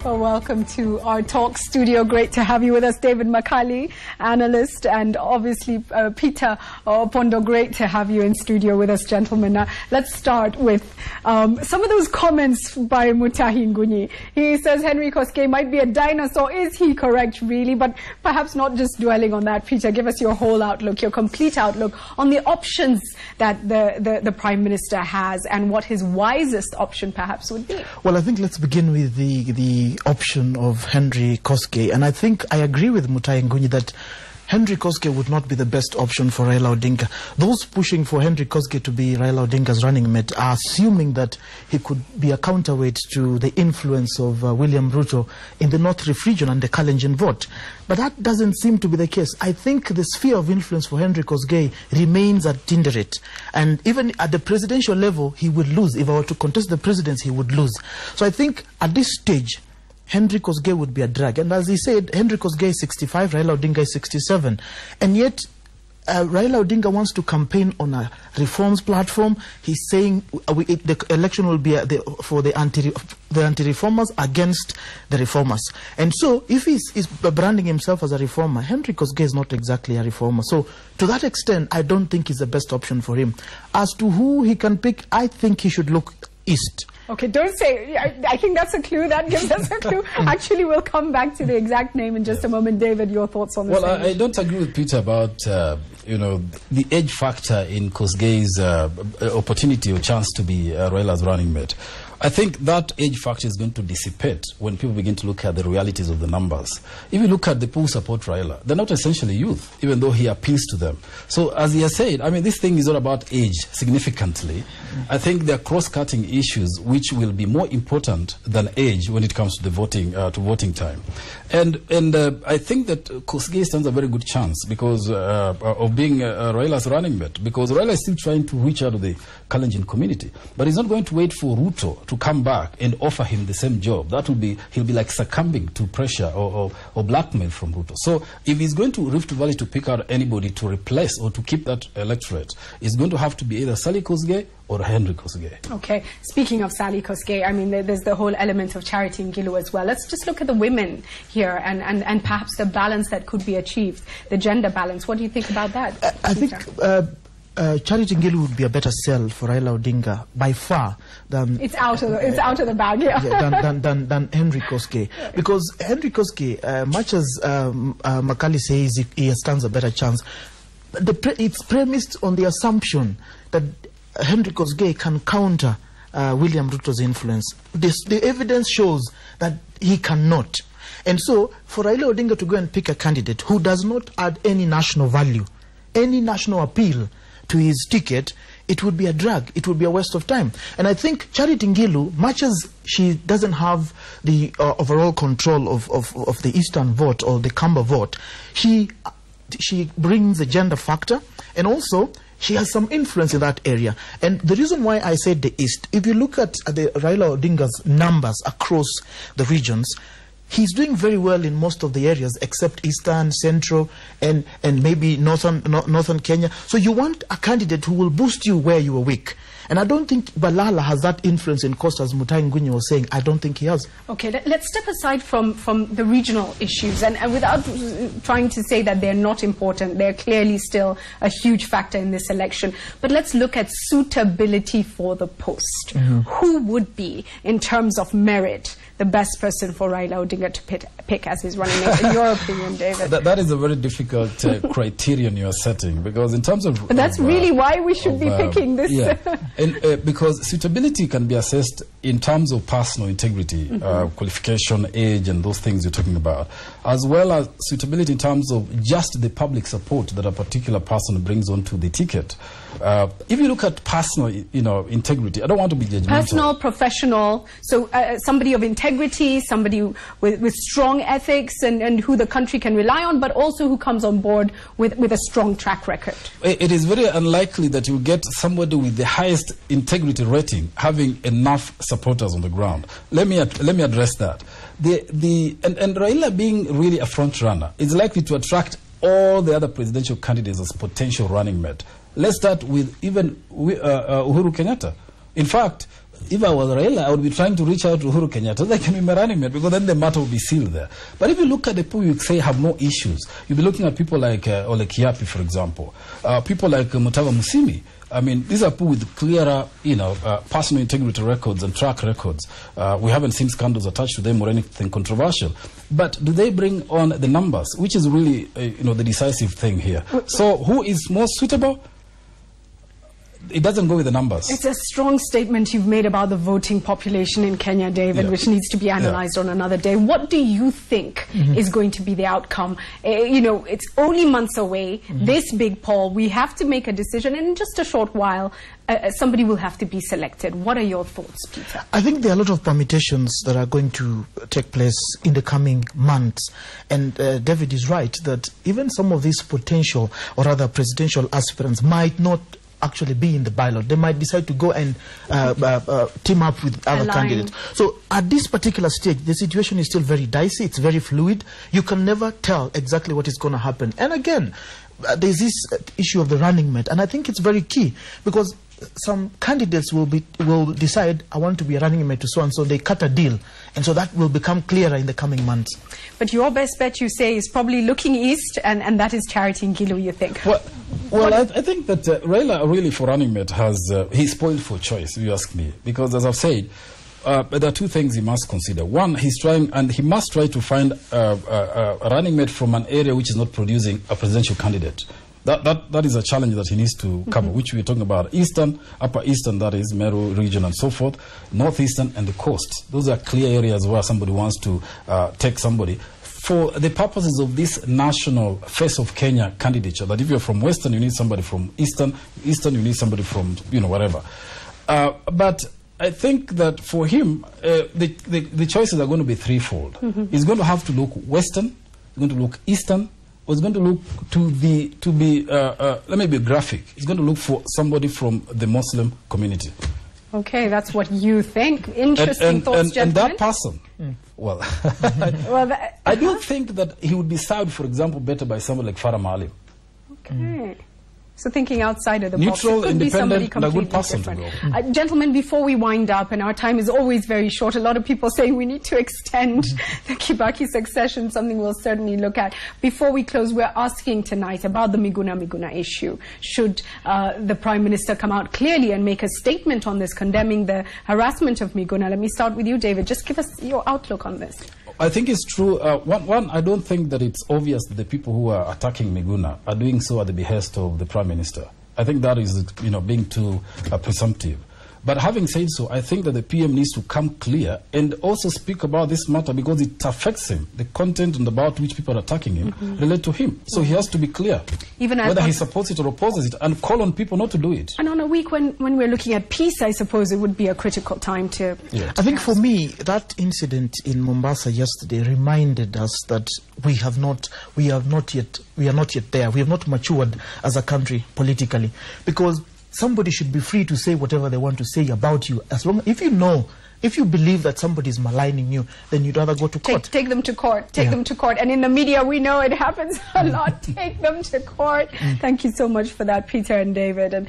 Well, welcome to our talk studio. Great to have you with us, David Makali, analyst, and obviously Peter Opondo. Great to have you in studio with us, gentlemen. Now, let's start with some of those comments by Mutahi Ngunyi. He says Henry Koskei might be a dinosaur. Is he correct, really? But perhaps not just dwelling on that. Peter, give us your whole outlook, your complete outlook on the options that the Prime Minister has and what his wisest option perhaps would be. Well, I think let's begin with the option of Henry Koskei, and I think I agree with Mutahi Ngunyi that Henry Koskei would not be the best option for Raila Odinga. Those pushing for Henry Koskei to be Raila Odinga's running mate are assuming that he could be a counterweight to the influence of William Ruto in the North Rift region and the Kalenjin vote. But that doesn't seem to be the case. I think the sphere of influence for Henry Koskei remains at Tinderet. And even at the presidential level, he would lose. If I were to contest the presidency, he would lose. So I think at this stage, Henry Koskei would be a drag. And as he said, Henry Koskei is 65, Raila Odinga is 67. And yet, Raila Odinga wants to campaign on a reforms platform. He's saying the election will be for the anti-reformers against the reformers. And so, if he's branding himself as a reformer, Henry Koskei is not exactly a reformer. So, to that extent, I don't think he's the best option for him. As to who he can pick, I think he should look east. Okay, don't say, I think that's a clue. That gives us a clue. Actually, we'll come back to the exact name in just a moment. David, your thoughts on this? Well, I don't agree with Peter about, the age factor in Koskei's opportunity or chance to be Raila's running mate. I think that age factor is going to dissipate when people begin to look at the realities of the numbers. If you look at the people who support Raila, they're not essentially youth, even though he appeals to them. So, as he has said, I mean, this thing is not about age significantly. I think there are cross-cutting issues which will be more important than age when it comes to the voting time. And I think that Koskei stands a very good chance because of being Raila's running mate, because Raila is still trying to reach out to the Kalenjin community, but he's not going to wait for Ruto to come back and offer him the same job. That will be, he'll be like succumbing to pressure or blackmail from Ruto. So if he's going to Rift Valley to pick out anybody to replace or to keep that electorate, it's going to have to be either Sally Koskei or Henry Koskei. Okay, speaking of Sally Koskei, I mean, there's the whole element of Charity Ngilu as well. Let's just look at the women here and perhaps the balance that could be achieved, the gender balance. What do you think about that? I think Charity Ngilu would be a better sell for Raila Odinga by far than it's out of the bag, than Henry Koskei, because Henry Koskei, much as Makali says he stands a better chance, it's premised on the assumption that Henry Koskei can counter William Ruto's influence. The evidence shows that he cannot. And so, for Raila Odinga to go and pick a candidate who does not add any national value, any national appeal to his ticket, it would be a drag. It would be a waste of time. And I think Charity Ngilu, much as she doesn't have the overall control of the Eastern vote or the Kamba vote, she brings a gender factor, and also she has some influence in that area. And the reason why I said the East, if you look at the Raila Odinga's numbers across the regions, he's doing very well in most of the areas except Eastern, Central, and maybe Northern Kenya. So you want a candidate who will boost you where you are weak. And I don't think Balala has that influence in Coast, as Mutahi Ngunyi was saying. I don't think he has. Okay, let's step aside from the regional issues. And without trying to say that they're not important, they're clearly still a huge factor in this election. But let's look at suitability for the post. Who would be, in terms of merit, the best person for Raila Odinga to pick as his running mate, in your opinion, David? That is a very difficult criterion you're setting, because in terms of... But that's really why we should be picking this. Yeah. And because suitability can be assessed in terms of personal integrity, qualification, age, and those things you're talking about, as well as suitability in terms of just the public support that a particular person brings onto the ticket. If you look at personal, integrity, I don't want to be judgmental. Personal, professional, so somebody of integrity, somebody with strong ethics and who the country can rely on, but also who comes on board with a strong track record. It is very unlikely that you get somebody with the highest integrity rating having enough supporters on the ground. Let me address that. And Raila being really a front runner is likely to attract all the other presidential candidates as potential running mate. Let's start with even Uhuru Kenyatta. In fact, if I was Raila, I would be trying to reach out to Uhuru Kenyatta. They can be my running mate, because then the matter will be sealed there. But if you look at the people you say have no issues, you'll be looking at people like Ole Kiapi, for example, people like Mutava Musimi. I mean, these are people with clearer, personal integrity records and track records. We haven't seen scandals attached to them or anything controversial. But do they bring on the numbers, which is really, the decisive thing here? So who is more suitable? It doesn't go with the numbers. It's a strong statement you've made about the voting population in Kenya, David, which needs to be analyzed on another day. What do you think is going to be the outcome? It's only months away, this big poll. We have to make a decision, and in just a short while, somebody will have to be selected. What are your thoughts, Peter? I think there are a lot of permutations that are going to take place in the coming months. And David is right that even some of these potential, or rather presidential aspirants, might not actually be in the ballot. They might decide to go and team up with other candidates. So at this particular stage, the situation is still very dicey. It's very fluid. You can never tell exactly what is going to happen. And again, there's this issue of the running mate, and I think it's very key, because some candidates will decide, I want to be a running mate to so and so. They cut a deal, and so that will become clearer in the coming months. But your best bet, you say, is probably looking east, and that is Charity Ngilu, you think? Well, I think that Raila really for running mate he's spoiled for choice, if you ask me, because as I've said, there are two things he must consider. One, he must try to find a running mate from an area which is not producing a presidential candidate. That is a challenge that he needs to cover, which we're talking about. Eastern, Upper Eastern, that is, Meru region and so forth, Northeastern and the coast. Those are clear areas where somebody wants to take somebody for the purposes of this national face of Kenya candidature. That if you're from Western, you need somebody from Eastern. Eastern, you need somebody from, whatever. But I think that for him, the choices are going to be threefold. He's going to have to look Western, he's going to look Eastern, or he's going to look let me be graphic. He's going to look for somebody from the Muslim community. Okay, that's what you think. Interesting thoughts, gentlemen. And that person, well, I do think that he would be served, for example, better by somebody like Farah Maalim. Okay. So thinking outside of the box, neutral, it could be somebody independent, and a good person different. to go. Gentlemen, before we wind up, and our time is always very short, a lot of people saying we need to extend the Kibaki succession, something we'll certainly look at. Before we close, we're asking tonight about the Miguna issue. Should the Prime Minister come out clearly and make a statement on this, condemning the harassment of Miguna? Let me start with you, David. Just give us your outlook on this. I think it's true. One, I don't think that it's obvious that the people who are attacking Miguna are doing so at the behest of the Prime Minister. I think that is, being too presumptive. But having said so, I think that the PM needs to come clear and also speak about this matter, because it affects him. The content and about which people are attacking him relate to him. So he has to be clear, even whether he supports it or opposes it, and call on people not to do it. And on a week when we're looking at peace, I suppose it would be a critical time to... Yeah. I think for me, that incident in Mombasa yesterday reminded us that we are not yet there. We have not matured as a country politically, because somebody should be free to say whatever they want to say about you, as long if you believe that somebody is maligning you, then you'd rather go to court. Take them to court. Take them to court. And in the media, we know it happens a lot. Take them to court. Thank you so much for that, Peter and David. And